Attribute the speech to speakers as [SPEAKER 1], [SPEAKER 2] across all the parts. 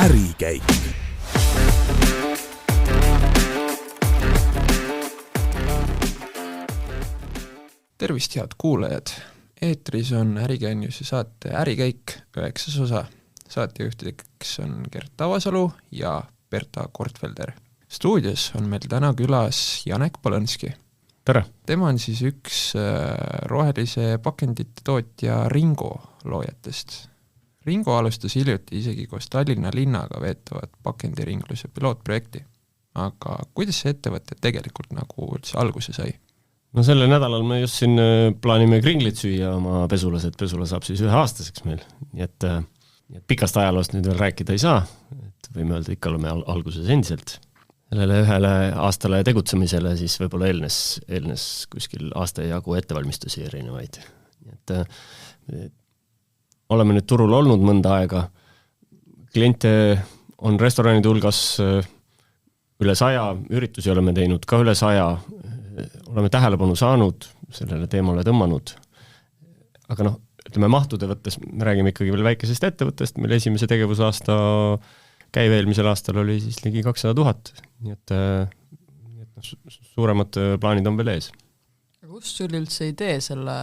[SPEAKER 1] ärikäik.
[SPEAKER 2] Tervist, head kuulajad! Eetris on Ärigeeniuse saate Ärikäik 9. osa. Saatejuhtideks on Gert Tavasalu ja Berta Kortfelder. Stuudios on meil täna külas Janek Polõnski.
[SPEAKER 3] Tere!
[SPEAKER 2] Tema on siis üks rohelise pakendite tootja Ringo loojatest. Ringo alustas hiljuti isegi koos Tallinna linnaga veetavat pakendiringluse pilootprojekti. Aga kuidas see ettevõte tegelikult nagu üldse alguse sai?
[SPEAKER 3] No sellel nädalal me just siin plaanime kringlit süüa oma pesulas, et pesula saab siis 1 aastaseks meil. Nii et pikast ajaloost nüüd veel rääkida ei saa, et võime öelda, ikka oleme alguses endiselt. Sellele 1 aastale tegutsemisele siis võib-olla eelnes kuskil aasta jagu ettevalmistusi erinevaid. Nii et oleme nüüd turul olnud mõnda aega. Kliente on restoranide hulgas üle 100, üritusi oleme teinud ka üle 100, oleme tähelepanu saanud, sellele teemale tõmmanud. Aga ütleme mahtude võttes, me räägime ikkagi veel väikesest ettevõttest, meil esimese tegevusaasta käive eelmisel aastal oli siis ligi 200 000, nii et suuremad plaanid on veel ees.
[SPEAKER 4] Kust sul üldse idee selle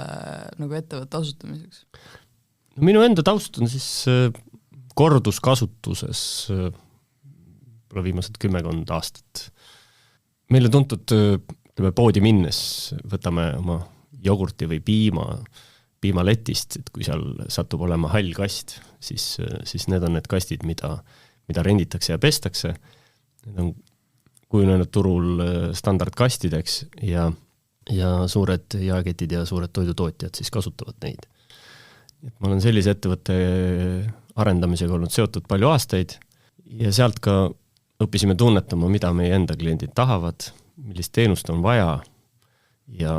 [SPEAKER 4] nagu ettevõtte asutamiseks?
[SPEAKER 3] No, minu enda taust on siis korduskasutuses viimased 10 aastat. Meile tuntud poodi minnes võtame oma jogurti või piimaletist, et kui seal satub olema hall kast, siis need on need kastid, mida renditakse ja pestakse. Need on kujunenud turul standardkastideks ja suured jaeketid ja suured toidutootjad siis kasutavad neid. Et ma olen sellise ettevõtte arendamisega olnud seotud palju aastaid ja sealt ka õppisime tunnetama, mida meie enda kliendid tahavad, millist teenust on vaja ja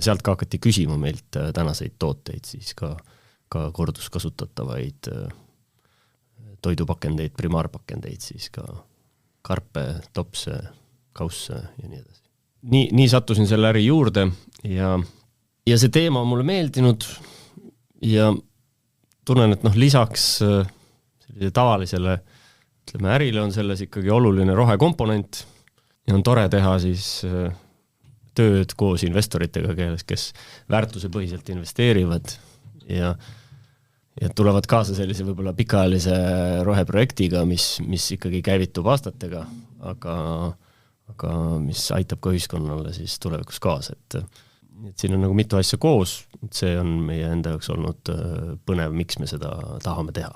[SPEAKER 3] sealt ka hakati küsima meilt tänaseid tooteid, siis ka korduskasutatavaid toidupakendeid, primaarpakendeid, siis ka karpe, topse, kausse ja nii edasi. Nii sattusin selle äri juurde ja see teema on mulle meeldinud ja tunnen, et lisaks sellise tavalisele ärile on selles ikkagi oluline rohekomponent ja on tore teha siis tööd koos investoritega, kes väärtuse põhiselt investeerivad ja tulevad kaasa sellise võib-olla pikaajalise roheprojektiga, mis ikkagi käivitub aastatega, aga mis aitab ka ühiskonnale siis tulevikus kaasa. Et siin on nagu mitu asja koos, see on meie enda jaoks olnud põnev, miks me seda tahame teha.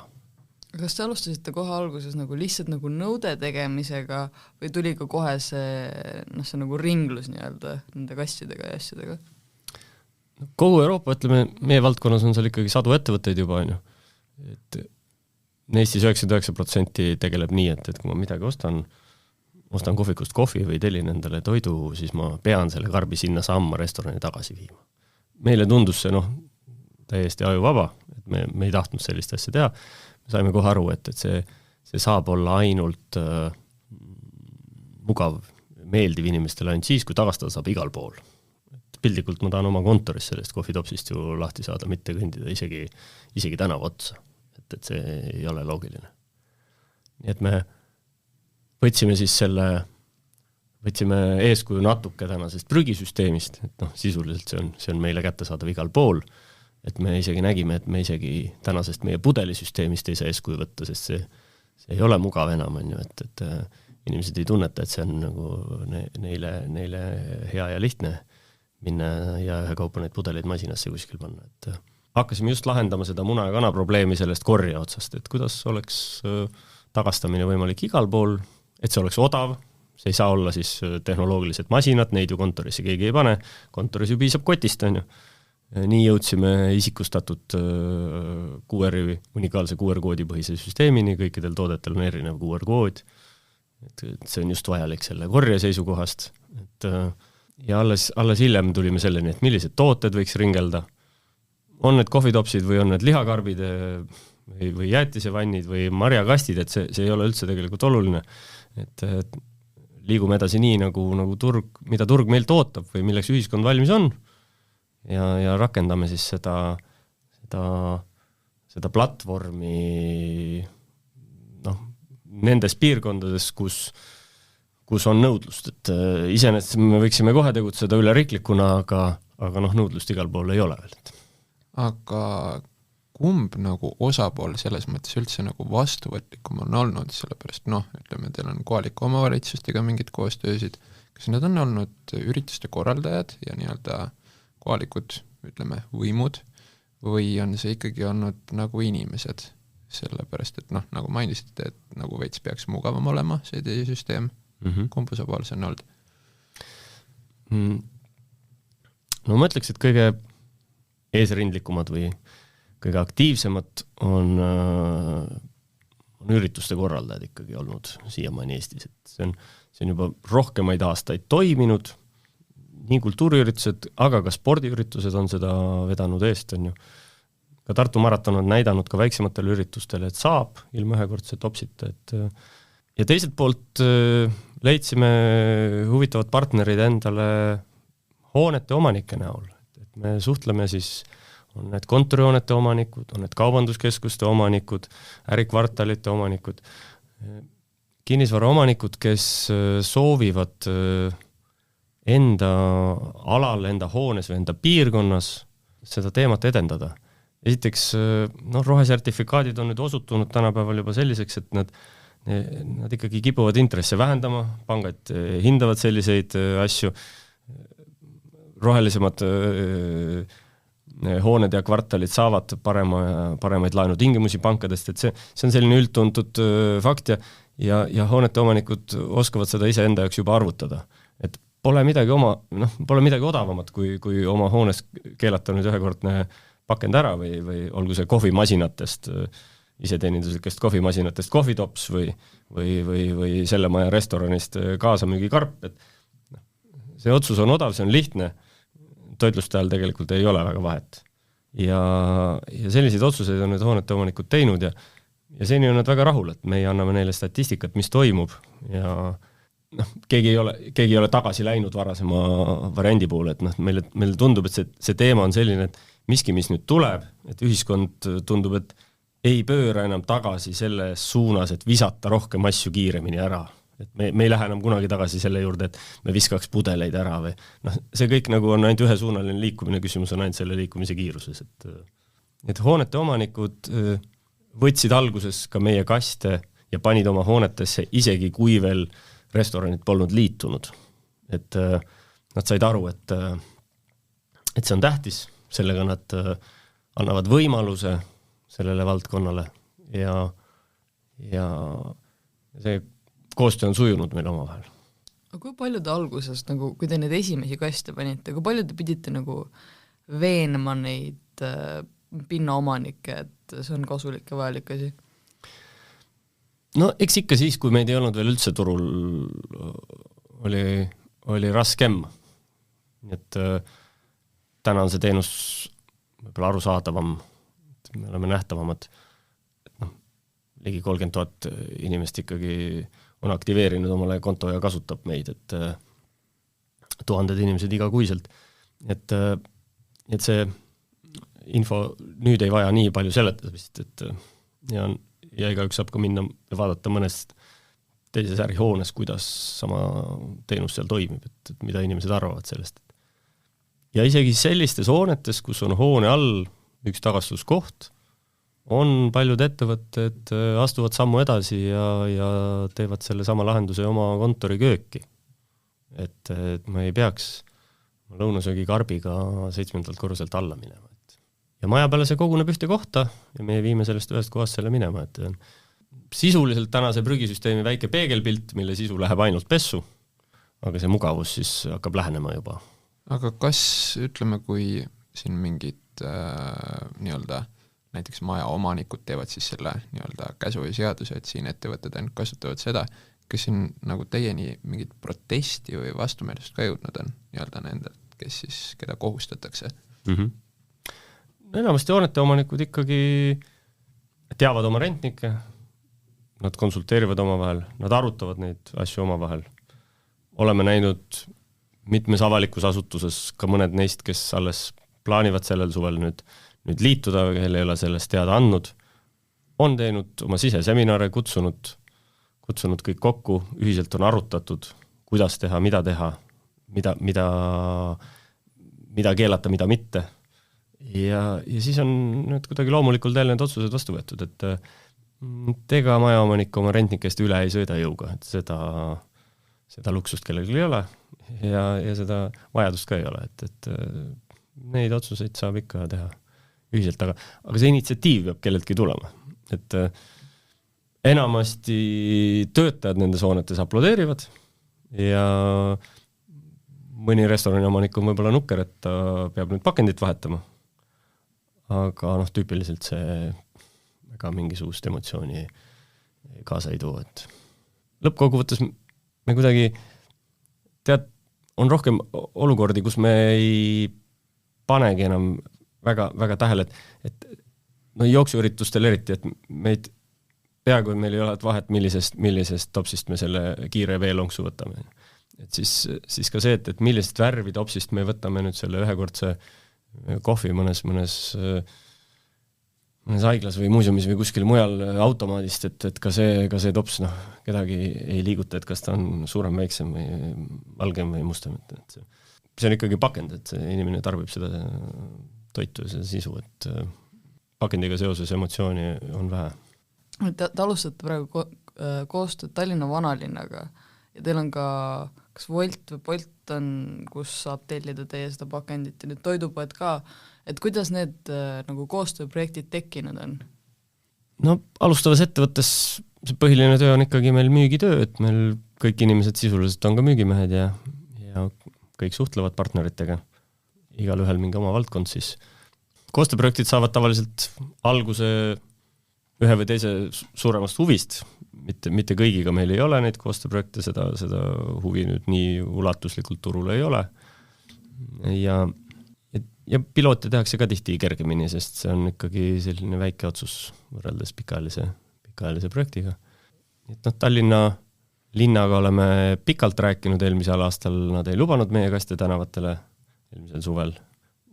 [SPEAKER 4] Kas te alustasite kohe alguses nagu lihtsalt nagu nõude tegemisega või tuli ka kohe see nagu ringlus nii-öelda nende kastidega ja asjadega?
[SPEAKER 3] Kogu Euroopa, ütleme, meie valdkonnas on seal ikkagi 100 ettevõtteid juba, et Eestis 99% tegeleb nii, et kui ma midagi ostan kohvikust kohvi või tellin endale toidu, siis ma pean selle karbi sinna samma restorani tagasi viima. Meile tundus see täiesti ajuvaba, et me ei tahtnud sellist asja teha. Me saime kohe aru, et see saab olla ainult mugav, meeldiv inimestele ainult siis, kui tagastada saab igal pool. Pildikult ma tahan oma kontoris sellest kohvitopsist ju lahti saada, mitte kõndida isegi tänava otsa. Et see ei ole loogiline. Nii et me võtsime eeskuju natuke tänasest prügisüsteemist, et sisuliselt see on meile kättesaadav igal pool. Et me isegi nägime, et me isegi tänasest meie pudelisüsteemist ei saa eeskuju võtta, sest see ei ole mugav enam, et inimesed ei tunneta, et see on nagu neile hea ja lihtne minna ja ühe kaupa neid pudeleid masinasse kuskil panna. Et hakkasime just lahendama seda muna ja kana probleemi sellest korja otsast, et kuidas oleks tagastamine võimalik igal pool, et see oleks odav, see ei saa olla siis tehnoloogilised masinad, neid ju kontorisse keegi ei pane, kontoris ju piisab kotist, on ju. Nii jõudsime isikustatud unikaalse QR-koodi põhise süsteemini, kõikidel toodetel on erinev QR-kood. See on just vajalik selle korje seisukohast. Ja alles hiljem tulime selleni, et millised tooted võiks ringelda. On need kohvitopsid või on need lihakarbid või jäätisevannid või marjakastid, et see ei ole üldse tegelikult oluline. Et liigume edasi nii, nagu turg, mida turg meilt ootab või milleks ühiskond valmis on. Ja rakendame siis seda platvormi nendes piirkondades, kus on nõudlust, et iseenesest me võiksime kohe tegutseda üleriiklikuna, aga nõudlust igal pool ei ole veel.
[SPEAKER 2] Aga kumb nagu osapool selles mõttes üldse nagu vastuvõtlikum on olnud, sellepärast ütleme, teil on kohalike omavalitsustega mingid koostöösid, kas need on olnud ürituste korraldajad ja nii-öelda kohalikud, ütleme, võimud, või on see ikkagi olnud nagu inimesed, sellepärast, et nagu mainisite, et nagu veits peaks mugavam olema see süsteem, kumbu sa pool see on olnud?
[SPEAKER 3] No ma ütleks, et kõige eesrindlikumad või kõige aktiivsemad on ürituste korraldajad ikkagi olnud siiamaani Eestis, et see on juba rohkemaid aastaid toiminud, nii kultuuriüritused, aga ka spordiüritused on seda vedanud eest, on ju. Ka Tartu maraton on näidanud ka väiksematele üritustele, et saab ilma ühekordse topsita, ja teiselt poolt leidsime huvitavad partnerid endale hoonete omanike näol, et me suhtleme siis, on need kontorihoonete omanikud, on need kaubanduskeskuste omanikud, ärikvartalite omanikud, kinnisvara omanikud, kes soovivad enda alal, enda hoones või enda piirkonnas seda teemat edendada. Esiteks, rohesertifikaadid on nüüd osutunud tänapäeval juba selliseks, et nad ikkagi kipuvad intresse vähendama, pangad hindavad selliseid asju, rohelisemad hooned ja kvartalid saavad paremaid laenutingimusi pankadest, et see on selline üldtuntud fakt ja hoonete omanikud oskavad seda ise enda jaoks juba arvutada. Et pole midagi odavamat, kui oma hoones keelata nüüd ühekordne pakend ära või olgu see kohvimasinatest, iseteeninduslikest kohvimasinatest kohvitops või selle maja restoranist kaasamüügikarp, et see otsus on odav, see on lihtne, toitluste ajal tegelikult ei ole väga vahet. Ja selliseid otsuseid on need hoonete omanikud teinud ja seni on nad väga rahul, et meie anname neile statistikat, mis toimub ja keegi ei ole tagasi läinud varasema variandi poole, et meile tundub, et see teema on selline, et miski, mis nüüd tuleb, et ühiskond tundub, et ei pööra enam tagasi selles suunas, et visata rohkem asju kiiremini ära. Et me ei lähe enam kunagi tagasi selle juurde, et me viskaks pudeleid ära või see kõik nagu on ainult ühesuunaline liikumine, küsimus on ainult selle liikumise kiiruses. Et hoonete omanikud võtsid alguses ka meie kaste ja panid oma hoonetesse isegi kui veel restoranid polnud liitunud. Et nad said aru, et see on tähtis, sellega nad annavad võimaluse sellele valdkonnale ja see koostöö on sujunud meil omavahel.
[SPEAKER 4] Aga kui palju te alguses, kui te need esimesi kaste panite, kui palju te pidite veenma neid pinnaomanikke, et see on kasulik ja vajalik asi?
[SPEAKER 3] No eks ikka siis, kui meid ei olnud veel üldse turul, oli raskem. Et täna on see teenus võib-olla arusaadavam, me oleme nähtavamad. Ligi 30 000 inimest ikkagi on aktiveerinud omale konto ja kasutab meid, et tuhanded inimesed igakuiselt. Et see info nüüd ei vaja nii palju seletamist, ja igaüks saab ka minna ja vaadata mõnest teises ärihoones, kuidas sama teenus seal toimib, et mida inimesed arvavad sellest. Ja isegi sellistes hoonetes, kus on hoone all üks tagastuskoht, on paljud ettevõtted astuvad sammu edasi ja teevad selle sama lahenduse oma kontori kööki. Et ma ei peaks lõunasöögi karbiga 7. korruselt alla minema. Ja maja peale see koguneb ühte kohta ja me viime sellest ühest kohast selle minema. Et sisuliselt täna see prügisüsteemi väike peegelpilt, mille sisu läheb ainult pessu, aga see mugavus siis hakkab lähenema juba.
[SPEAKER 2] Aga kas, ütleme, kui siin mingid nii-öelda näiteks maja omanikud teevad siis selle nii-öelda käsu ja seaduse, et siin ettevõtted ainult kasutavad seda, kas siin nagu teieni mingit protesti või vastumeelust ka jõudnud on nii-öelda nendelt, kes siis, keda kohustatakse?
[SPEAKER 3] Enamasti hoonete omanikud ikkagi teavad oma rentnikke, nad konsulteerivad omavahel, nad arutavad neid asju omavahel. Oleme näinud mitmes avalikus asutuses ka mõned neist, kes alles plaanivad sellel suvel nüüd liituda, kelle ei ole sellest teada andnud, on teinud oma siseseminare, kutsunud kutsunud kõik kokku, ühiselt on arutatud, kuidas teha, mida keelata, mida mitte. Ja siis on nüüd kuidagi loomulikult jälle need otsused vastu võetud, et ega majaomanik oma rentnikest üle ei sõida jõuga, et seda luksust kellelgi ei ole ja seda vajadust ka ei ole, et neid otsuseid saab ikka teha ühiselt, aga see initsiatiiv peab kelleltki tulema, et enamasti töötajad nendes hoonetes aplodeerivad ja mõni restorani omanik on võib-olla nukker, et ta peab nüüd pakendit vahetama, aga tüüpiliselt see ega mingisugust emotsiooni kaasa ei too, et lõppkokkuvõttes me kuidagi on rohkem olukordi, kus me ei panegi enam väga tähele, et jooksuüritustel eriti, et meid peaaegu meil ei ole vahet, millisest topsist me selle kiire veelonksu võtame. Et siis ka see, et millisest värvi topsist me võtame nüüd selle ühekordse kohvi mõnes haiglas või muuseumis või kuskil mujal automaadist, et ka see tops kedagi ei liiguta, et kas ta on suurem, väiksem või valgem või mustem. Et see on ikkagi pakend, et see inimene tarbib seda toitu ja seda sisu, et pakendiga seoses emotsiooni on vähe.
[SPEAKER 4] Te alustate praegu koostööd Tallinna vanalinnaga ja teil on ka kas Wolt või Bolt on, kus saab tellida teie seda pakendit ja nüüd toidupoed ka, et kuidas need nagu koostööprojektid tekkinud on?
[SPEAKER 3] Alustavas ettevõttes see põhiline töö on ikkagi meil müügitöö, et meil kõik inimesed sisuliselt on ka müügimehed ja kõik suhtlevad partneritega, igal ühel mingi oma valdkond siis. Koostööprojektid saavad tavaliselt alguse ühe või teise suuremast huvist, mitte kõigiga meil ei ole neid koostööprojekte, seda huvi nüüd nii ulatuslikult turul ei ole. Ja piloote tehakse ka tihti kergemini, sest see on ikkagi selline väike otsus võrreldes pikaajalise projektiga. Et Tallinna linnaga oleme pikalt rääkinud eelmisel aastal, nad ei lubanud meie kaste tänavatele eelmisel suvel.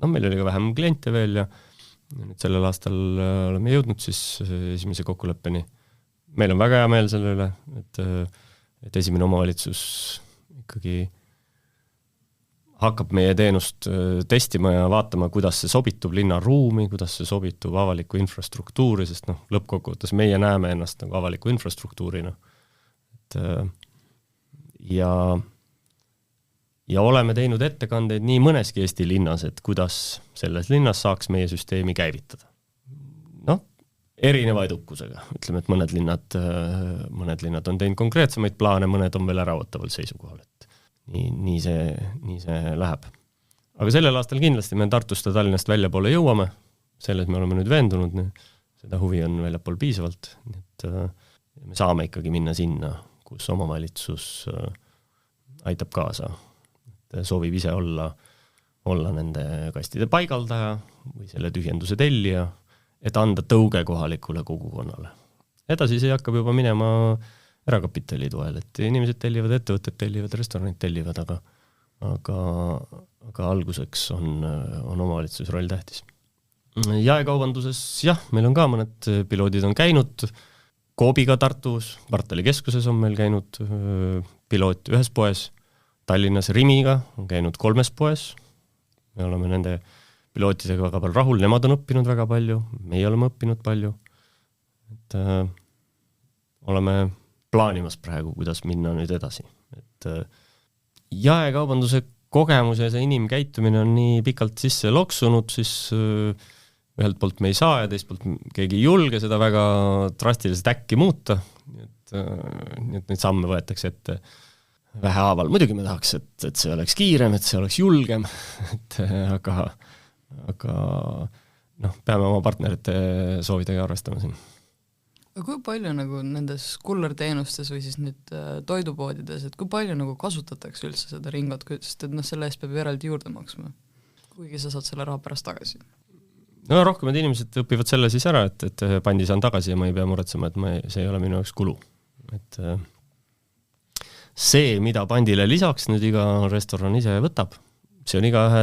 [SPEAKER 3] Meil oli ka vähem kliente veel ja nüüd sellel aastal oleme jõudnud siis esimese kokkuleppeni. Meil on väga hea meel selle üle, et esimene omavalitsus ikkagi hakkab meie teenust testima ja vaatama, kuidas see sobitub linna ruumi, kuidas see sobitub avaliku infrastruktuuri, sest lõppkokkuvõttes meie näeme ennast nagu avaliku infrastruktuurina. Ja oleme teinud ettekandeid nii mõneski Eesti linnas, et kuidas selles linnas saaks meie süsteemi käivitada. Erineva edukusega. Ütleme, et mõned linnad on teinud konkreetsemaid plaane, mõned on veel äraootaval seisukohal, et nii see läheb. Aga sellel aastal kindlasti me Tartust ja Tallinnast väljapoole jõuame, selles me oleme nüüd veendunud, seda huvi on väljapool piisavalt, et me saame ikkagi minna sinna, kus omavalitsus aitab kaasa, et soovib ise olla nende kastide paigaldaja või selle tühjenduse tellija, et anda tõuge kohalikule kogukonnale. Edasi see hakkab juba minema erakapitali toel, et inimesed tellivad, ettevõtted tellivad, restoranid tellivad, aga alguseks on omavalitsus roll tähtis. Jaekaubanduses, meil on ka mõned piloodid on käinud, Koobiga Tartus, Kvartali keskuses on meil käinud piloot ühes poes, Tallinnas Rimiga on käinud 3 poes, me oleme nende pilootidega väga palju rahul, nemad on õppinud väga palju, meie oleme õppinud palju, et oleme plaanimas praegu, kuidas minna nüüd edasi. Et jaekaubanduse kogemus ja see inimkäitumine on nii pikalt sisse loksunud, siis ühelt poolt me ei saa ja teist poolt keegi ei julge seda väga drastiliselt äkki muuta, nii et neid samme võetakse ette vähehaaval. Muidugi me tahaks, et see oleks kiirem, et see oleks julgem, aga peame oma partnerite soovidega arvestama siin.
[SPEAKER 4] Kui palju nagu nendes kullerteenustes või siis nüüd toidupoodides, et kui palju nagu kasutatakse üldse seda ringot, sest et selle eest peab eraldi juurde maksma, kuigi sa saad selle raha pärast tagasi?
[SPEAKER 3] Rohkemad inimesed õpivad selle siis ära, et pandi saan tagasi ja ma ei pea muretsema, et see ei ole minu jaoks kulu. Et see, mida pandile lisaks nüüd iga restoran ise võtab, see on iga ühe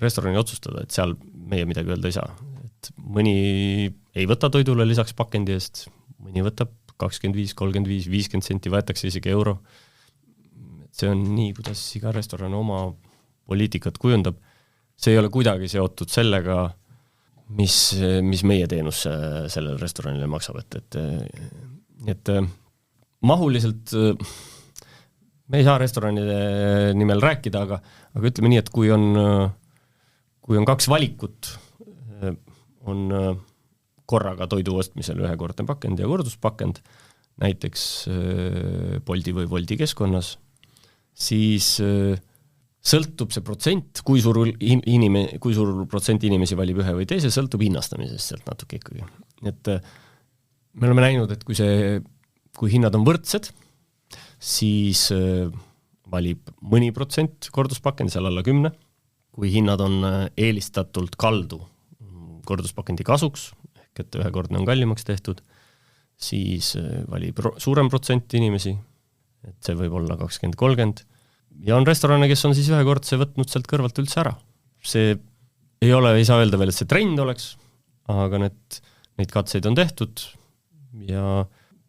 [SPEAKER 3] restorani otsustada, et seal meie midagi öelda ei saa. Et mõni ei võta toidule lisaks pakendi eest, mõni võtab 25, 35, 50 senti, võetakse isegi euro. See on nii, kuidas iga restoran oma poliitikat kujundab. See ei ole kuidagi seotud sellega, mis meie teenus sellele restoranile maksab. Et mahuliselt me ei saa restoranide nimel rääkida, aga ütleme nii, et kui on kaks valikut, on korraga toidu ostmisel ühekordne pakend ja korduspakend, näiteks Bolti või Wolti keskkonnas, siis sõltub see protsent, kui suur protsent inimesi valib ühe või teise, sõltub hinnastamisest sealt natuke ikkagi. Et me oleme näinud, et kui hinnad on võrdsed, siis valib mõni protsent korduspakend, seal alla 10. Kui hinnad on eelistatult kaldu korduspakendi kasuks, ehk et ühekordne on kallimaks tehtud, siis valib suurem protsent inimesi, et see võib olla 20-30. Ja on restorane, kes on siis ühekordse võtnud sealt kõrvalt üldse ära. See ei saa öelda veel, et see trend oleks, aga neid katseid on tehtud ja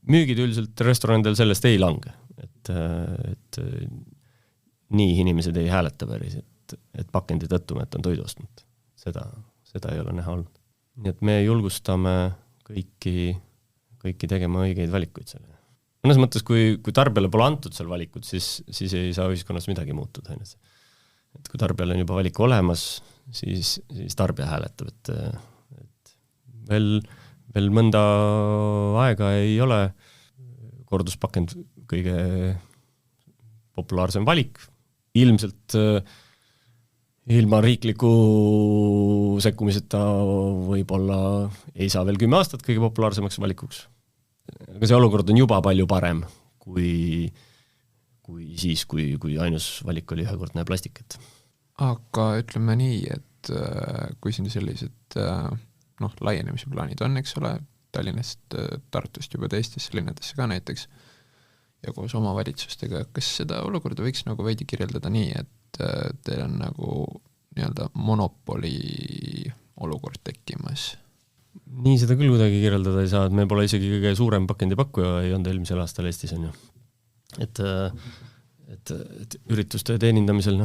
[SPEAKER 3] müügid üldiselt restoranidel sellest ei lange. Et nii inimesed ei hääleta päris, et pakendi tõttu me on toidu ostnud. Seda ei ole näha olnud. Nii et me julgustame kõiki tegema õigeid valikuid selle. Mõnes mõttes, kui tarbijale pole antud seal valikud, siis ei saa ühiskonnas midagi muutuda. Et kui tarbijale on juba valik olemas, siis tarbija hääletab. Et veel mõnda aega ei ole korduspakend kõige populaarsem valik. Ilmselt ilma riikliku sekkumiseta võib-olla ei saa veel 10 aastat kõige populaarsemaks valikuks. Aga see olukord on juba palju parem kui siis, kui ainus valik oli ühekordne plastiket.
[SPEAKER 2] Aga ütleme nii, et kui siin sellised laienemise plaanid on, eks ole, Tallinnast, Tartust juba teistesse linnadesse ka näiteks, ja koos omavalitsustega, kas seda olukorda võiks nagu veidi kirjeldada nii, et teil on nagu nii-öelda monopoli olukord tekkimas?
[SPEAKER 3] Nii seda küll kuidagi kirjeldada ei saa, et me pole isegi kõige suurem pakendipakkuja ei olnud eelmisel aastal Eestis on ju. Et ürituste teenindamisel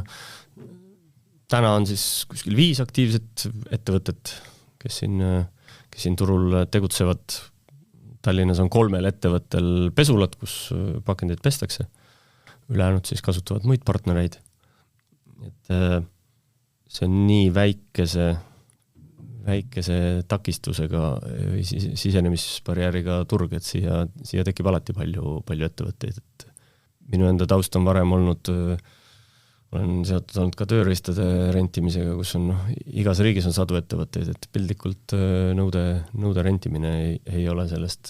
[SPEAKER 3] täna on siis kuskil 5 aktiivset ettevõtet, kes siin turul tegutsevad. Tallinnas on 3 ettevõttel pesulad, kus pakendid pestakse. Ülejäänud siis kasutavad muid partnereid. Et see on nii väikese takistusega või sisenemisbarjääriga turg, et siia tekib alati palju ettevõtteid. Et minu enda taust on varem olnud, olen seotud olnud ka tööriistade rentimisega, kus on igas riigis on sadu ettevõtteid, et pildikult nõude rentimine ei ole sellest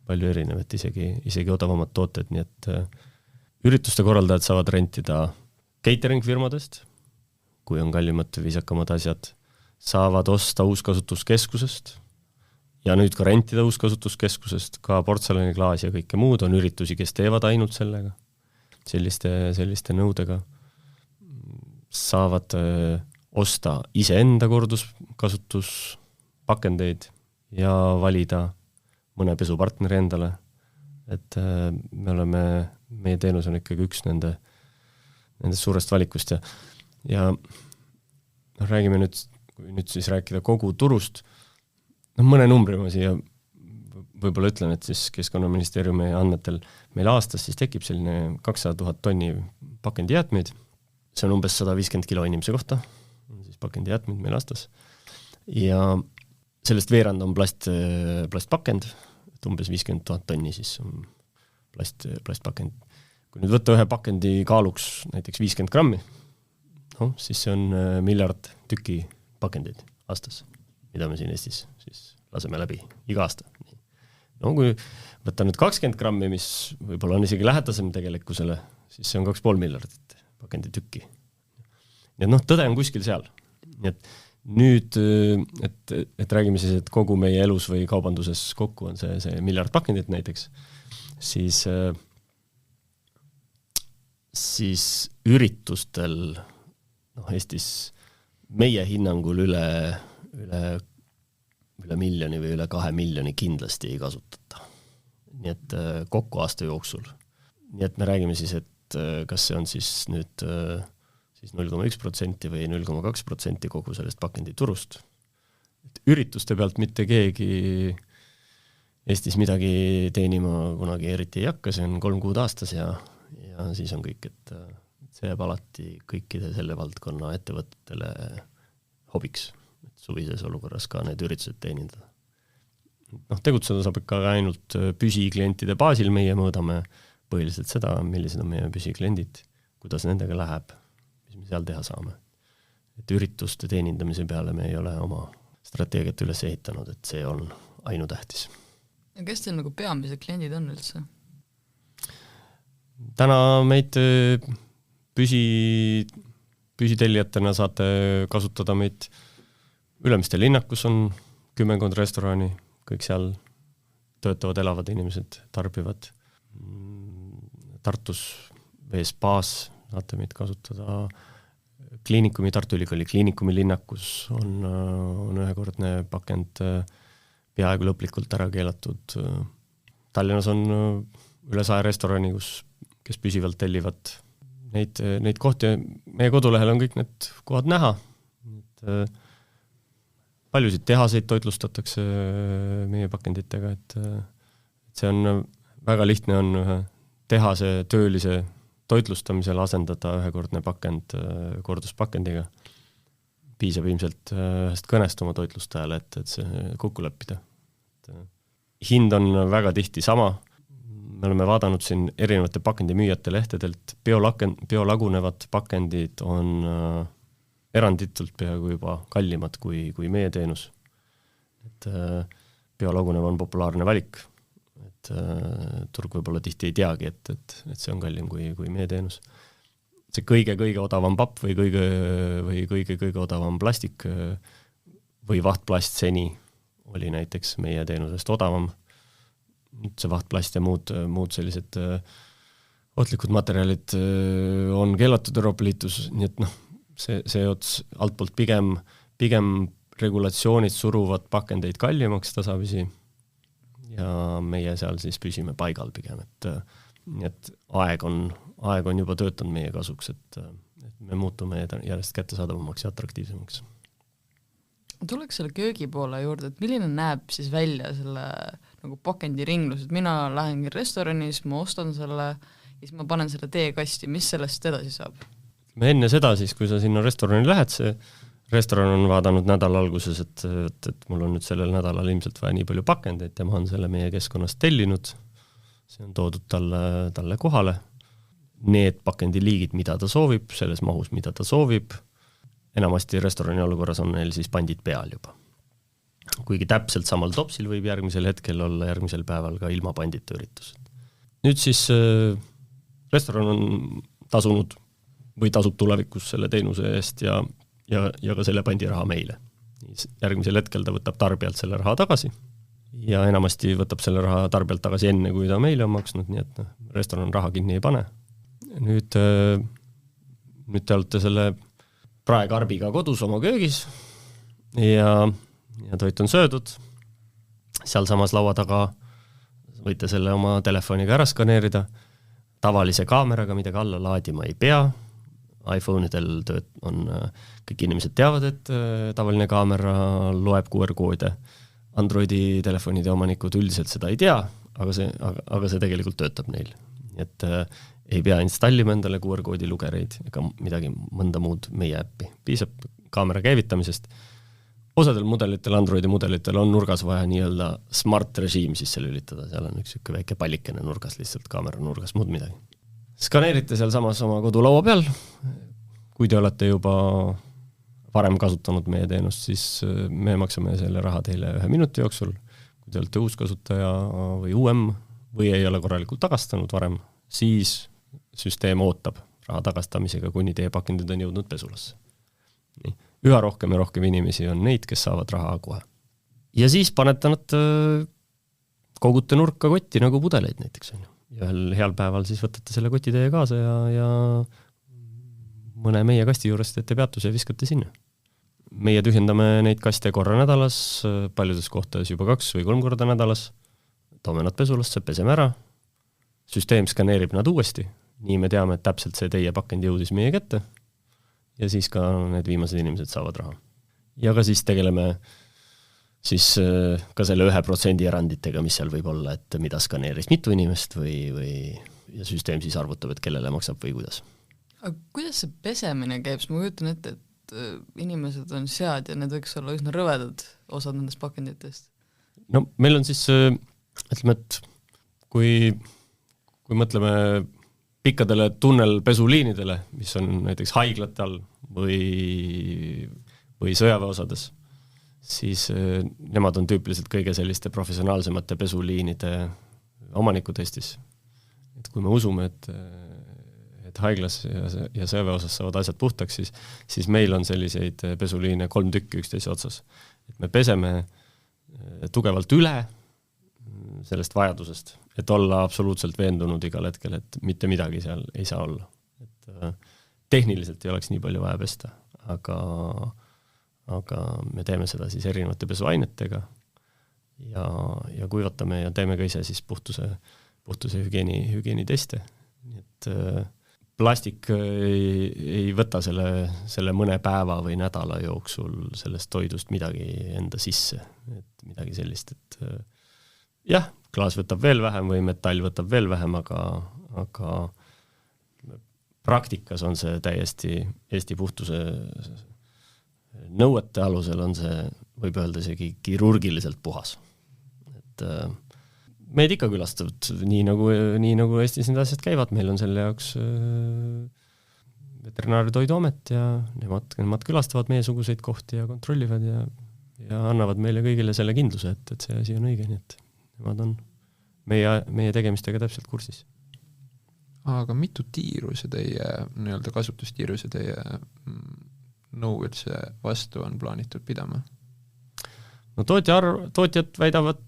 [SPEAKER 3] palju erinev, et isegi odavamad tooted, nii et ürituste korraldajad saavad rentida catering-firmadest, kui on kallimad viisakamad asjad, saavad osta uuskasutuskeskusest ja nüüd ka rentida uuskasutuskeskusest, ka portselaniklaas ja kõike muud on üritusi, kes teevad ainult sellega, selliste nõudega, saavad osta iseenda korduskasutuspakendeid ja valida mõne pesupartneri endale, et meie teenus on ikkagi üks nendest suurest valikust ja räägime kui nüüd siis rääkida kogu turust, mõne numbri ma siia võib-olla ütlen, et siis Keskkonnaministeeriumi andmetel meil aastas siis tekib selline 200 000 tonni pakendijäätmeid, see on umbes 150 kilo inimese kohta, siis pakendijäätmeid meil aastas, ja sellest veerand on plastpakend, et umbes 50 000 tonni siis on plastpakend. Kui nüüd võtta ühe pakendi kaaluks näiteks 50 grammi, siis see on 1 miljard tüki pakendid aastas, mida me siin Eestis siis laseme läbi iga aasta. Kui võtta nüüd 20 grammi, mis võib-olla on isegi lähedasem tegelikkusele, siis see on 2,5 miljardit pakendi tükki. Nii et tõde on kuskil seal. Nii et nüüd, et räägime siis, et kogu meie elus või kaubanduses kokku on see 1 miljard pakendit näiteks, siis üritustel Eestis meie hinnangul üle 1 miljoni või üle 2 miljoni kindlasti ei kasutata. nii et kokku aasta jooksul. Nii et me räägime siis, et kas see on siis nüüd siis 0,1% või 0,2% kogu sellest pakenditurust. Et ürituste pealt mitte keegi Eestis midagi teenima kunagi eriti ei hakka, see on 3 kuud aastas ja siis on kõik, et see jääb alati kõikide selle valdkonna ettevõtetele hobiks, et suvises olukorras ka need üritused teenindada. Tegutseda saab ikka ainult püsiklientide baasil, meie mõõdame põhiliselt seda, millised on meie püsikliendid, kuidas nendega läheb, mis me seal teha saame. Et ürituste teenindamise peale me ei ole oma strateegiat üles ehitanud, et see on ainutähtis.
[SPEAKER 4] Ja kes teil nagu peamised kliendid on üldse?
[SPEAKER 3] Täna meid püsitellijatena saate kasutada meid Ülemiste linnakus on 10 restorani, kõik seal töötavad, elavad inimesed, tarbivad. Tartus Veespaas saate meid kasutada. Kliinikumi, Tartu Ülikooli kliinikumi linnakus on ühekordne pakend peaaegu lõplikult ära keelatud. Tallinnas on üle 100 restorani, kes püsivalt tellivad neid kohti. Meie kodulehel on kõik need kohad näha. Paljusid tehaseid toitlustatakse meie pakenditega, et see on väga lihtne on ühe tehase töölise toitlustamisel asendada ühekordne pakend korduspakendiga. Piisab ilmselt ühest kõnest oma toitlustajale, et see kokku leppida. Hind on väga tihti sama. Me oleme vaadanud siin erinevate pakendimüüjate lehtedelt. Biolagunevad pakendid on eranditult peaaegu juba kallimad kui meie teenus. Et biolagunev on populaarne valik. Et turg võib-olla tihti ei teagi, et see on kallim kui meie teenus. See kõige odavam papp või kõige odavam plastik või vahtplast seni oli näiteks meie teenusest odavam. Nüüd see vahtplast ja muud sellised ohtlikud materjalid on keelatud Euroopa Liitus, nii et see ots altpoolt pigem regulatsioonid suruvad pakendeid kallimaks tasapisi ja meie seal siis püsime paigal pigem, et aeg on juba töötanud meie kasuks, et me muutume järjest kättesaadavamaks ja atraktiivsemaks.
[SPEAKER 4] Tuleks selle köögi poole juurde, et milline näeb siis välja selle nagu pakendiringlus, et mina lähen restoranis, ma ostan selle ja siis ma panen selle teekasti, mis sellest edasi saab?
[SPEAKER 3] Me enne seda siis, kui sa sinna restorani lähed, see restoran on vaadanud nädala alguses, et mul on nüüd sellel nädalal ilmselt vaja nii palju pakendeid ja ma olen selle meie keskkonnast tellinud. See on toodud talle kohale. Need pakendiliigid, mida ta soovib, selles mahus, mida ta soovib. Enamasti restorani olukorras on neil siis pandid peal juba. Kuigi täpselt samal topsil võib järgmisel hetkel olla järgmisel päeval ka ilma pandita üritus. Nüüd siis restoran on tasunud või tasub tulevikus selle teenuse eest ja ka selle pandiraha meile. Järgmisel hetkel ta võtab tarbijalt selle raha tagasi ja enamasti võtab selle raha tarbijalt tagasi enne, kui ta meile on maksnud, nii et restoran raha kinni ei pane. Nüüd te olete selle praekarbiga kodus oma köögis ja toit on söödud. Seal samas laua taga võite selle oma telefoniga ära skaneerida. Tavalise kaameraga midagi alla laadima ei pea. iPhone'idel on, kõik inimesed teavad, et tavaline kaamera loeb QR-koode. Androidi telefonide omanikud üldiselt seda ei tea, aga see tegelikult töötab neil. Et ei pea installima endale QR-koodi lugereid ega midagi mõnda muud meie äppi. Piisab kaamera käivitamisest. Osadel mudelitel, Androidi mudelitel on nurgas vaja nii-öelda smart režiim sisse lülitada. Seal on üks väike pallikene nurgas, lihtsalt kaamera nurgas, muud midagi. Skaneerite seal samas oma kodulaua peal. Kui te olete juba varem kasutanud meie teenust, siis me maksame selle raha teile 1 minuti jooksul. Kui te olete uus kasutaja või uuem või ei ole korralikult tagastanud varem, siis süsteem ootab raha tagastamisega, kuni teie pakendid on jõudnud pesulasse. Nii. Üha rohkem ja rohkem inimesi on neid, kes saavad raha kohe. Ja siis panete nad kogute nurka kotti nagu pudeleid näiteks on ju. Ja ühel heal päeval siis võtate selle koti teie kaasa ja mõne meie kasti juures teete peatuse ja viskate sinna. Meie tühjendame neid kaste korra nädalas, paljudes kohtades juba 2 või 3 korda nädalas. toome nad pesulasse, peseme ära, süsteem skaneerib nad uuesti, nii me teame, et täpselt see teie pakend jõudis meie kätte ja siis ka need viimased inimesed saavad raha. Ja ka siis tegeleme siis ka selle 1% eranditega, mis seal võib olla, et mida skaneeris mitu inimest või ja süsteem siis arvutab, et kellele maksab või kuidas.
[SPEAKER 4] Aga kuidas see pesemine käib? Ma kujutan ette, et inimesed on sead ja need võiks olla üsna rõvedad osad nendest pakenditest.
[SPEAKER 3] No meil on siis, ütleme, et kui mõtleme pikkadele tunnelpesuliinidele, mis on näiteks haiglate all või sõjaväeosades, siis nemad on tüüpiliselt kõige selliste professionaalsemate pesuliinide omanikud Eestis. Et kui me usume, et haiglas ja sõjaväeosas saavad asjad puhtaks, siis meil on selliseid pesuliine 3 tükki üksteise otsas. Et me peseme tugevalt üle sellest vajadusest, et olla absoluutselt veendunud igal hetkel, et mitte midagi seal ei saa olla. Et tehniliselt ei oleks nii palju vaja pesta, aga me teeme seda siis erinevate pesuainetega ja kuivatame ja teeme ka ise siis puhtuse hügieeni teste. Nii et plastik ei võta selle mõne päeva või nädala jooksul sellest toidust midagi enda sisse, et midagi sellist, et jah, klaas võtab veel vähem või metall võtab veel vähem, aga praktikas on see täiesti Eesti puhtuse nõuete alusel on see, võib öelda isegi kirurgiliselt puhas. Et meid ikka külastavad nii nagu Eestis need asjad käivad, meil on selle jaoks Veterinaar- ja Toiduamet ja nemad külastavad meiesuguseid kohti ja kontrollivad ja annavad meile kõigile selle kindluse, et see asi on õige, nii et nemad on meie tegemistega täpselt kursis.
[SPEAKER 2] Aga mitu tiiru see teie, nii-öelda kasutustiiru see teie nõu üldse vastu on plaanitud pidama?
[SPEAKER 3] No tootjad väidavad,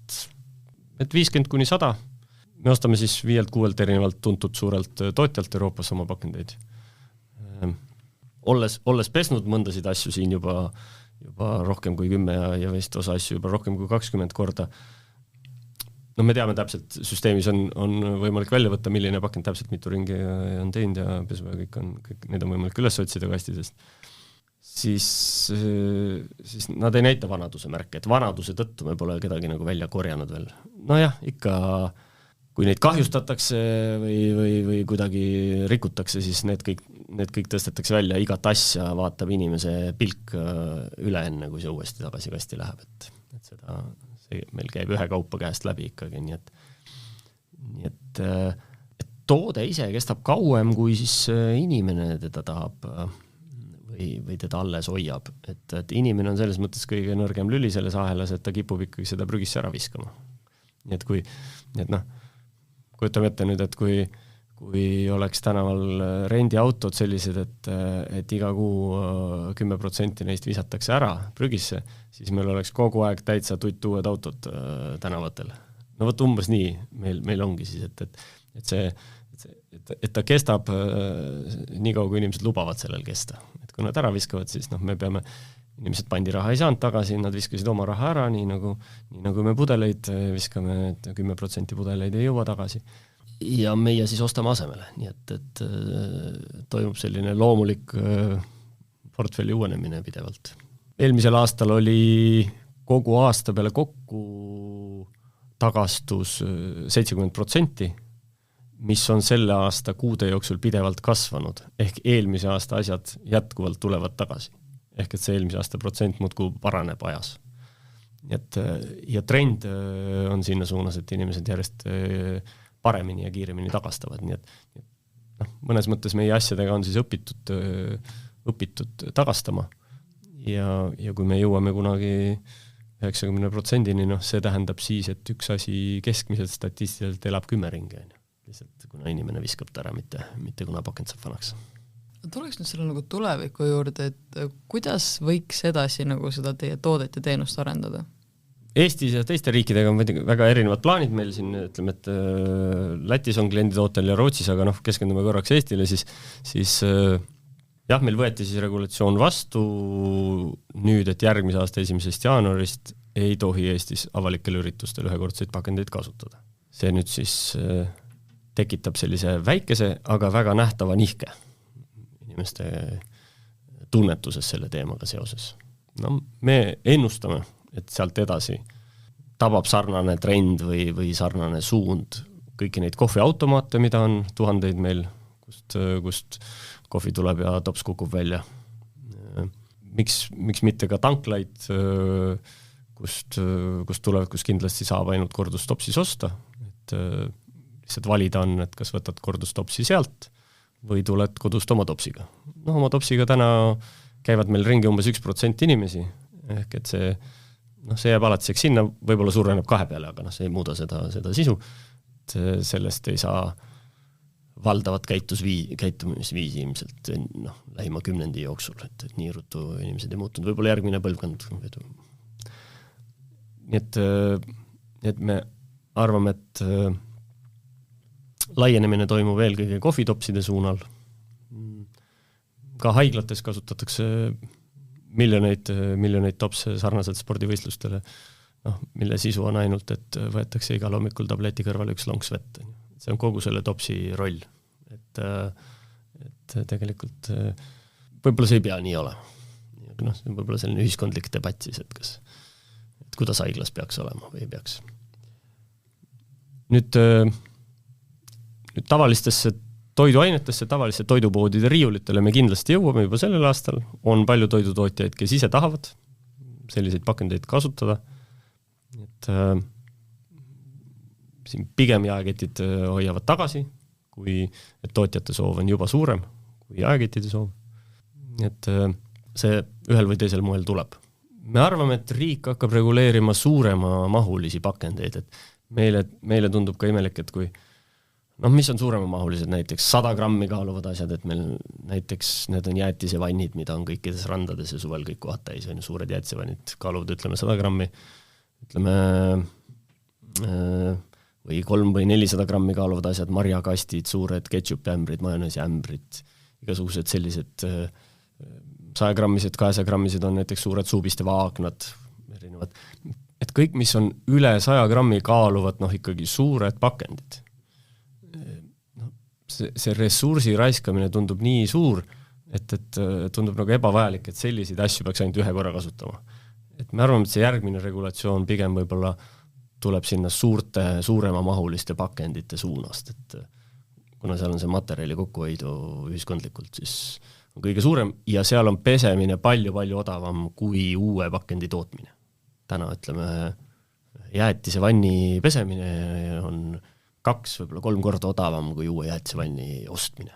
[SPEAKER 3] et 50-100. Me ostame siis 5-6 erinevalt tuntud suurelt tootjalt Euroopas oma pakendeid. Olles pesnud mõndasid asju siin juba rohkem kui 10 ja vist osa asju juba rohkem kui 20 korda, no me teame täpselt, süsteemis on võimalik välja võtta, milline pakend täpselt mitu ringi on teinud ja pesu ja kõik need on võimalik üles otsida kastidest. Siis nad ei näita vanaduse märke, et vanaduse tõttu me pole kedagi nagu välja korjanud veel. Nojah, ikka kui neid kahjustatakse või kuidagi rikutakse, siis need kõik tõstetakse välja, igat asja vaatab inimese pilk üle enne, kui see uuesti tagasi kasti läheb, et seda meil käib ühe kaupa käest läbi ikkagi, nii et toode ise kestab kauem, kui siis inimene teda tahab või teda alles hoiab, et inimene on selles mõttes kõige nõrgem lüli selles ahelas, et ta kipub ikkagi seda prügisse ära viskama. Nii et kujutame ette nüüd, et kui oleks tänaval rendiautod sellised, et iga kuu 10% neist visatakse ära prügisse, siis meil oleks kogu aeg täitsa uued autod tänavatel. No võt umbes nii meil ongi siis, et ta kestab nii kaua, kui inimesed lubavad sellel kesta. Et kui nad ära viskavad, siis me peame, inimesed pandiraha ei saanud tagasi, nad viskasid oma raha ära, nii nagu me pudeleid viskame, et 10% pudeleid ei jõua tagasi. Ja meie siis ostame asemele, nii et toimub selline loomulik portfelli uuenemine pidevalt. Eelmisel aastal oli kogu aasta peale kokku tagastus 70%, mis on selle aasta kuude jooksul pidevalt kasvanud, ehk eelmise aasta asjad jätkuvalt tulevad tagasi. Ehk et see eelmise aasta protsent muudkui paraneb ajas. Ja trend on sinna suunas, et inimesed järjest paremini ja kiiremini tagastavad, nii et mõnes mõttes meie asjadega on siis õpitud tagastama ja kui me jõuame kunagi 90%-ni, see tähendab siis, et üks asi keskmiselt statistiliselt elab 10 ringi, lihtsalt kuna inimene viskab ta ära, mitte kuna pakend saab vanaks.
[SPEAKER 4] Tuleks nüüd selle nagu tuleviku juurde, et kuidas võiks edasi nagu seda teie toodet ja teenust arendada?
[SPEAKER 3] Eestis ja teiste riikidega on väga erinevad plaanid meil siin, ütleme, et Lätis on klienditootel ja Rootsis, aga keskendume korraks Eestile, siis meil võeti siis regulatsioon vastu nüüd, et järgmise aasta 1. jaanuarist ei tohi Eestis avalikel üritustel ühekordseid pakendeid kasutada. See nüüd siis tekitab sellise väikese, aga väga nähtava nihke inimeste tunnetuses selle teemaga seoses. No, me ennustame, et sealt edasi tabab sarnane trend või sarnane suund kõiki neid kohviautomaate, mida on tuhandeid meil, kust kohvi tuleb ja tops kukub välja. Miks mitte ka tanklaid, kust tulevikus kindlasti saab ainult kordustopsis osta, et lihtsalt valida on, et kas võtad kordustopsi sealt või tuled kodust oma topsiga. No, oma topsiga täna käivad meil ringi umbes 1% inimesi, ehk et see jääb alatiseks sinna, võib-olla suureneb 2 peale, aga see ei muuda seda sisu. Sellest ei saa valdavat käitumisviisi ilmselt lähima 10 jooksul, et nii ruttu inimesed ei muutunud, võib-olla järgmine põlvkond. Nii et me arvame, et laienemine toimub eelkõige kohvitopside suunal. Ka haiglates kasutatakse miljoneid topse sarnaselt spordivõistlustele, mille sisu on ainult, et võetakse igal hommikul tableti kõrvale 1 lonks vett. See on kogu selle topsi roll. Et tegelikult võib-olla see ei pea nii olema. See on võib-olla selline ühiskondlik debatt siis, et kuidas haiglas peaks olema või ei peaks. Nüüd tavalistesse toiduainetesse, tavaliste toidupoodide riiulitele me kindlasti jõuame juba sellel aastal. On palju toidutootjaid, kes ise tahavad selliseid pakendeid kasutada. Et siin pigem jaeketid hoiavad tagasi, kui et tootjate soov on juba suurem kui jaeketide soov. Et see ühel või teisel moel tuleb. Me arvame, et riik hakkab reguleerima suurema mahulisi pakendeid, et meile tundub ka imelik, et kui mis on suurema mahulised, näiteks 100 grammi kaaluvad asjad, et meil näiteks need on jäätisevannid, mida on kõikides randades ja suvel kõik kohad täis, on suured jäätisevannid, kaaluvad, ütleme 100 grammi, ütleme või 300 või 400 grammi kaaluvad asjad, marjakastid, suured ketšupi-ämbrid, majoneesi-ämbrid, igasugused sellised 100-grammised, 200-grammised on näiteks suured suubiste vaagnad, erinevad. Et kõik, mis on üle 100 grammi kaaluvad, ikkagi suured pakendid. See ressursi raiskamine tundub nii suur, et tundub nagu ebavajalik, et selliseid asju peaks ainult ühe korra kasutama. Et me arvame, et see järgmine regulatsioon pigem võib-olla tuleb sinna suurema mahuliste pakendite suunast, et kuna seal on see materjali kokkuhoidu ühiskondlikult, siis on kõige suurem ja seal on pesemine palju-palju odavam kui uue pakendi tootmine. Täna ütleme, jäätise vanni pesemine on 2, võib-olla 3 korda odavam kui uue jäätisevanni ostmine.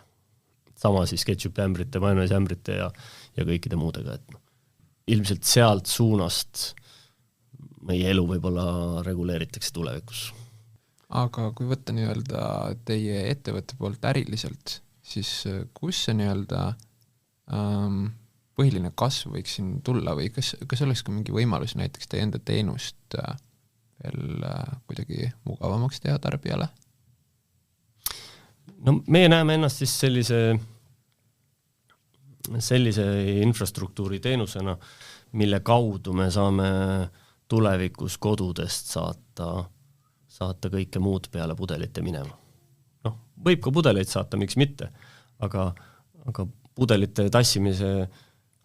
[SPEAKER 3] Sama siis ketšupi-ämbrite, majoneesi-ämbrite ja kõikide muudega. Et ilmselt sealt suunast meie elu võib-olla reguleeritakse tulevikus.
[SPEAKER 2] Aga kui võtta nii-öelda teie ettevõtte poolt äriliselt, siis kus see nii-öelda põhiline kasv võiks siin tulla või kas oleks ka mingi võimalus näiteks teie enda teenust veel kuidagi mugavamaks teha tarbijale?
[SPEAKER 3] No meie näeme ennast siis sellise infrastruktuuri teenusena, mille kaudu me saame tulevikus kodudest saata kõike muud peale pudelite minema. Võib ka pudeleid saata, miks mitte, aga pudelite tassimise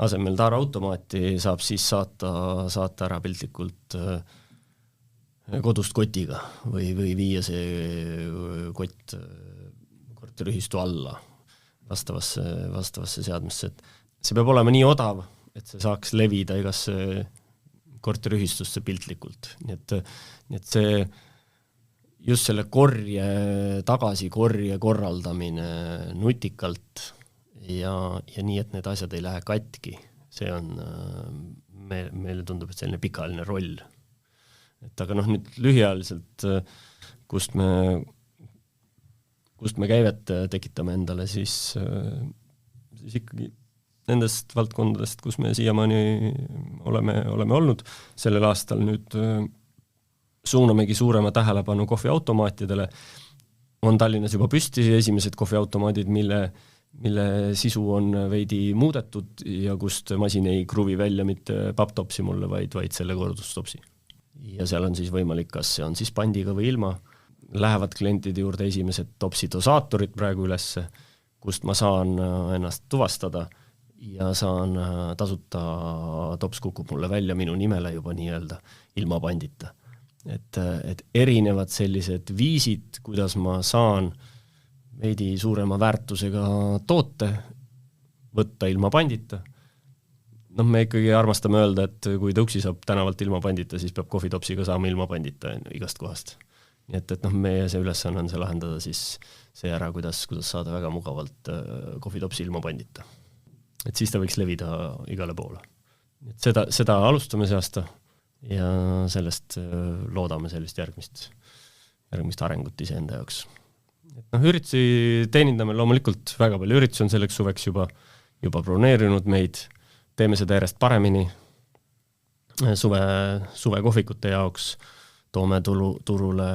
[SPEAKER 3] asemel taaraautomaati saab siis saata ära piltlikult kodust kotiga või viia see kott korteriühistu alla vastavasse seadmesse. Et see peab olema nii odav, et see saaks levida igasse korteriühistusse piltlikult. Nii et see just selle korje korraldamine nutikalt ja nii, et need asjad ei lähe katki, see on, meile tundub, et selline pikaajaline roll. Et aga nüüd lühiajaliselt, kust me käivet tekitame endale, siis ikkagi nendest valdkondadest, kus me siiamaani oleme olnud. Sellel aastal nüüd suunamegi suurema tähelepanu kohviautomaatidele. On Tallinnas juba püsti esimesed kohviautomaadid, mille sisu on veidi muudetud ja kust masin ei kruvi välja mitte papptopsi mulle, vaid selle kordustopsi. ja seal on siis võimalik, kas see on siis pandiga või ilma, lähevad klientide juurde esimesed topsi dosaatorid praegu ülesse, kust ma saan ennast tuvastada ja saan tasuta, tops kukub mulle välja minu nimele juba nii-öelda ilma pandita. Et erinevad sellised viisid, kuidas ma saan veidi suurema väärtusega toote võtta ilma pandita. Me ikkagi armastame öelda, et kui tõuksi saab tänavalt ilma pandita, siis peab kohvitopsiga saama ilma pandita igast kohast. Nii et meie see ülesanne on see lahendada siis see ära, kuidas saada väga mugavalt kohvitopsi ilma pandita. Et siis ta võiks levida igale poole. Et seda alustame see aasta ja sellest loodame sellist järgmist arengut iseenda jaoks. Et üritusi teenindame loomulikult väga palju üritusi on selleks suveks juba broneerinud meid, teeme seda järjest paremini suve kohvikute jaoks, toome turule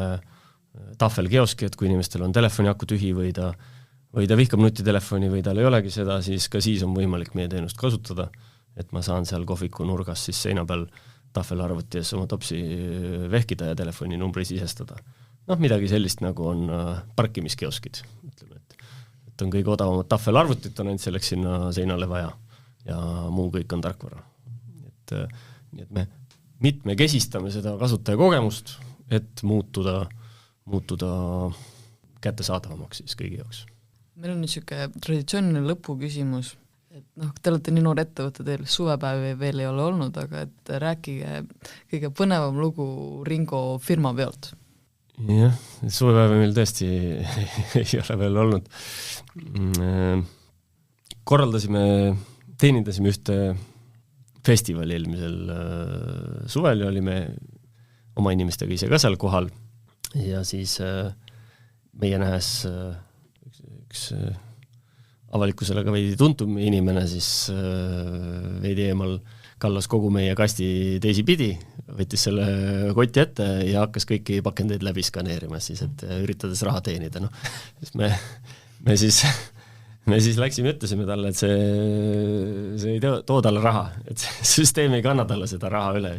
[SPEAKER 3] tahvelkioski, et kui inimestel on telefoniaku tühi või ta vihkab nutitelefoni või tal ei olegi seda, siis ka siis on võimalik meie teenust kasutada, et ma saan seal kohviku nurgas siis seina peal tahvelarvuti ees oma topsi vehkida ja telefoni numbri sisestada. Midagi sellist nagu on parkimiskioskid, ütleme, et on kõige odavamad tahvelarvutit, on ainult selleks sinna seinale vaja ja muu kõik on tarkvara. Nii et me mitmekesistame seda kasutajakogemust, et muutuda kättesaadavamaks siis kõigi jaoks.
[SPEAKER 4] Meil on niisugune traditsiooniline lõpuküsimus, et te olete nii noor ettevõte, teil suvepäevi veel ei ole olnud, aga et rääkige kõige põnevam lugu Ringo firma pealt.
[SPEAKER 3] Jah, suvepäevi meil tõesti ei ole veel olnud. Teenindasime ühte festivali eelmisel suvel ja olime oma inimestega ise ka seal kohal ja siis meie nähes üks avalikkusele ka veidi tuntum inimene siis veidi eemal kallas kogu meie kasti teisipidi, võttis selle koti ette ja hakkas kõiki pakendeid läbi skaneerima siis, et üritades raha teenida. Siis me siis läksime, ütlesime talle, et see ei too talle raha, et süsteem ei kanna talle seda raha üle.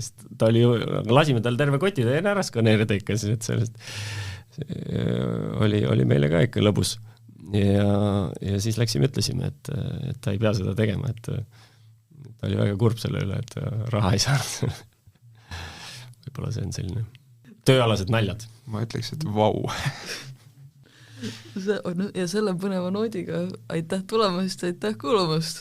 [SPEAKER 3] Lasime talle terve koti ära skaneerida ikka, siis et sellest oli meile ka ikka lõbus. Ja siis läksime, ütlesime, et ta ei pea seda tegema, et ta oli väga kurb selle üle, et raha ei saanud. Võib-olla see on selline tööalased naljad.
[SPEAKER 2] Ma ütleks, et vau.
[SPEAKER 4] Ja selle põneva noodiga aitäh tulemast, aitäh kuulamast!